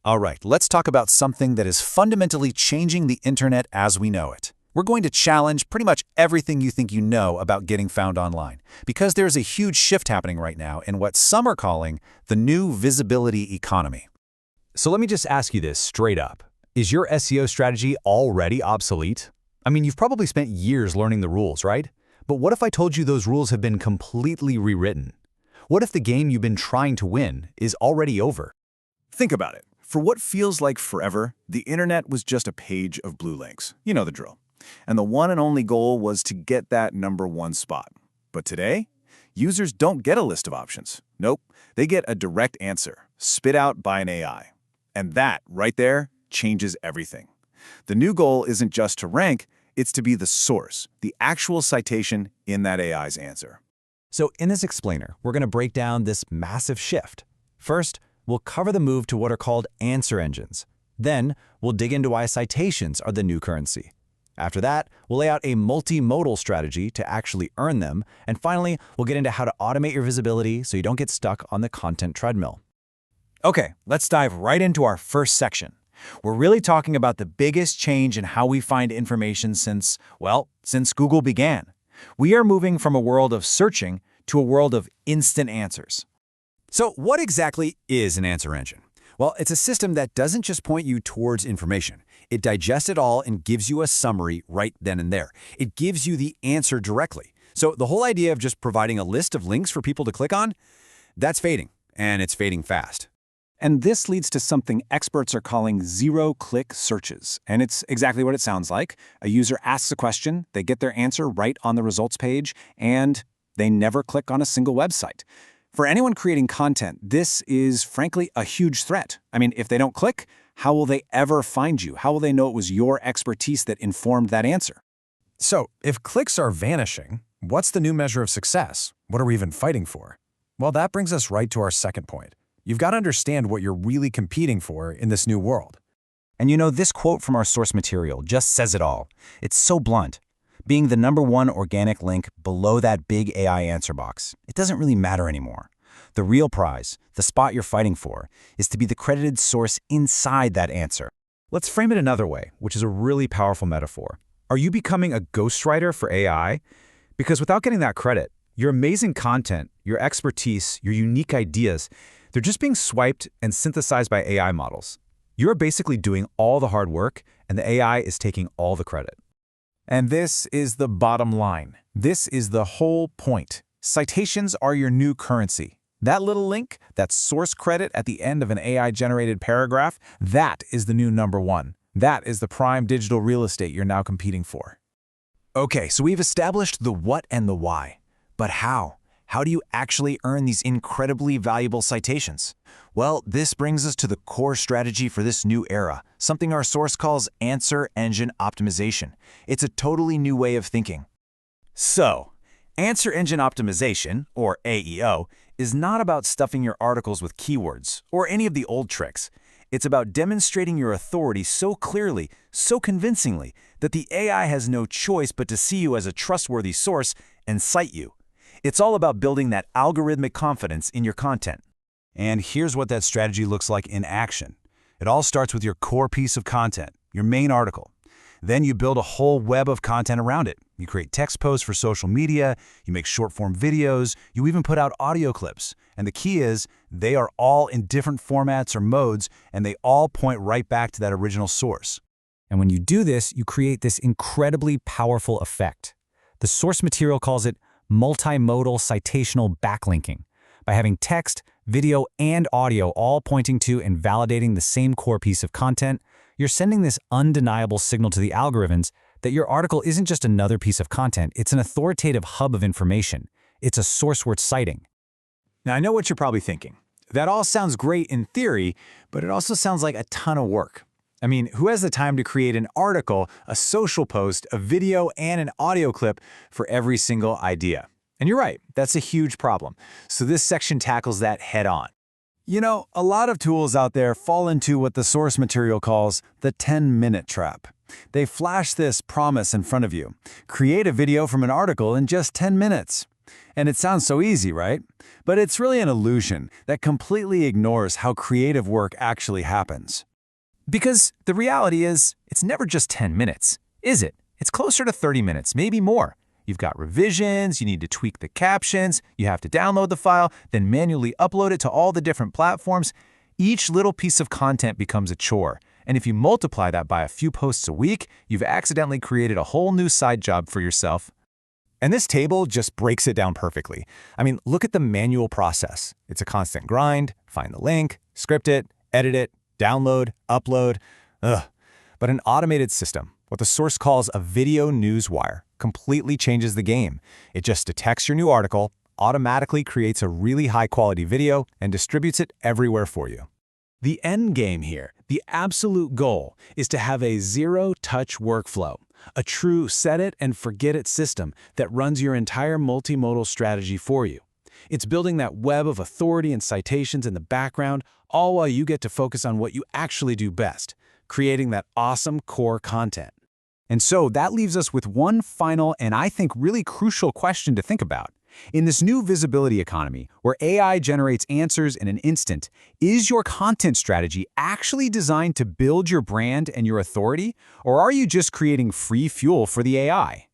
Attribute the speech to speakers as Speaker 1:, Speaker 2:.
Speaker 1: All right, let's talk about something that is fundamentally changing the internet as we know it. We're going to challenge pretty much everything you think you know about getting found online, because there's a huge shift happening right now in what some are calling the new visibility economy.
Speaker 2: So let me just ask you this straight up. Is your SEO strategy already obsolete? I mean, you've probably spent years learning the rules, right? But what if I told you those rules have been completely rewritten? What if the game you've been trying to win is already over?
Speaker 3: Think about it. For what feels like forever, the internet was just a page of blue links. You know the drill. And the one and only goal was to get that #1 spot. But today, users don't get a list of options. Nope, they get a direct answer, spit out by an AI. And that, right there, changes everything. The new goal isn't just to rank, it's to be the source, the actual citation in that AI's answer.
Speaker 2: So in this explainer, we're going to break down this massive shift. First, we'll cover the move to what are called answer engines. Then, we'll dig into why citations are the new currency. After that, we'll lay out a multimodal strategy to actually earn them. And finally, we'll get into how to automate your visibility so you don't get stuck on the content treadmill.
Speaker 4: Okay, let's dive right into our first section. We're really talking about the biggest change in how we find information since Google began. We are moving from a world of searching to a world of instant answers.
Speaker 2: So what exactly is an answer engine? Well, it's a system that doesn't just point you towards information. It digests it all and gives you a summary right then and there. It gives you the answer directly. So the whole idea of just providing a list of links for people to click on, that's fading, and it's fading fast.
Speaker 3: And this leads to something experts are calling zero-click searches. And it's exactly what it sounds like. A user asks a question, they get their answer right on the results page, and they never click on a single website. For anyone creating content, this is frankly a huge threat. I mean, if they don't click, how will they ever find you? How will they know it was your expertise that informed that answer?
Speaker 5: So, if clicks are vanishing, what's the new measure of success? What are we even fighting for? Well, that brings us right to our second point. You've got to understand what you're really competing for in this new world.
Speaker 4: And you know, this quote from our source material just says it all. It's so blunt. Being the #1 organic link below that big AI answer box, it doesn't really matter anymore. The real prize, the spot you're fighting for, is to be the credited source inside that answer.
Speaker 2: Let's frame it another way, which is a really powerful metaphor. Are you becoming a ghostwriter for AI? Because without getting that credit, your amazing content, your expertise, your unique ideas, they're just being swiped and synthesized by AI models. You're basically doing all the hard work, and the AI is taking all the credit.
Speaker 3: And this is the bottom line. This is the whole point. Citations are your new currency. That little link, that source credit at the end of an AI-generated paragraph, that is the new #1. That is the prime digital real estate you're now competing for.
Speaker 4: Okay, so we've established the what and the why. But how? How do you actually earn these incredibly valuable citations? Well, this brings us to the core strategy for this new era, something our source calls answer engine optimization. It's a totally new way of thinking. So, answer engine optimization, or AEO, is not about stuffing your articles with keywords or any of the old tricks. It's about demonstrating your authority so clearly, so convincingly, that the AI has no choice but to see you as a trustworthy source and cite you. It's all about building that algorithmic confidence in your content.
Speaker 2: And here's what that strategy looks like in action. It all starts with your core piece of content, your main article. Then you build a whole web of content around it. You create text posts for social media, you make short-form videos, you even put out audio clips. And the key is, they are all in different formats or modes, and they all point right back to that original source.
Speaker 6: And when you do this, you create this incredibly powerful effect. The source material calls it multimodal citational backlinking. By having text, video, and audio all pointing to and validating the same core piece of content, you're sending this undeniable signal to the algorithms that your article isn't just another piece of content, it's an authoritative hub of information. It's a source worth citing.
Speaker 4: Now, I know what you're probably thinking. That all sounds great in theory, but it also sounds like a ton of work. I mean, who has the time to create an article, a social post, a video, and an audio clip for every single idea? And you're right, that's a huge problem. So this section tackles that head on. You know, a lot of tools out there fall into what the source material calls the 10-minute trap. They flash this promise in front of you. Create a video from an article in just 10 minutes.
Speaker 2: And it sounds so easy, right? But it's really an illusion that completely ignores how creative work actually happens.
Speaker 6: Because the reality is, it's never just 10 minutes, is it? It's closer to 30 minutes, maybe more. You've got revisions, you need to tweak the captions, you have to download the file, then manually upload it to all the different platforms. Each little piece of content becomes a chore. And if you multiply that by a few posts a week, you've accidentally created a whole new side job for yourself.
Speaker 4: And this table just breaks it down perfectly. I mean, look at the manual process. It's a constant grind, find the link, script it, edit it, download, upload. Ugh. But an automated system, what the source calls a video news wire, completely changes the game. It just detects your new article, automatically creates a really high-quality video, and distributes it everywhere for you.
Speaker 2: The end game here, the absolute goal, is to have a zero-touch workflow, a true set-it-and-forget-it system that runs your entire multimodal strategy for you. It's building that web of authority and citations in the background, all while you get to focus on what you actually do best, creating that awesome core content.
Speaker 6: And so that leaves us with one final and I think really crucial question to think about. In this new visibility economy, where AI generates answers in an instant, is your content strategy actually designed to build your brand and your authority, or are you just creating free fuel for the AI?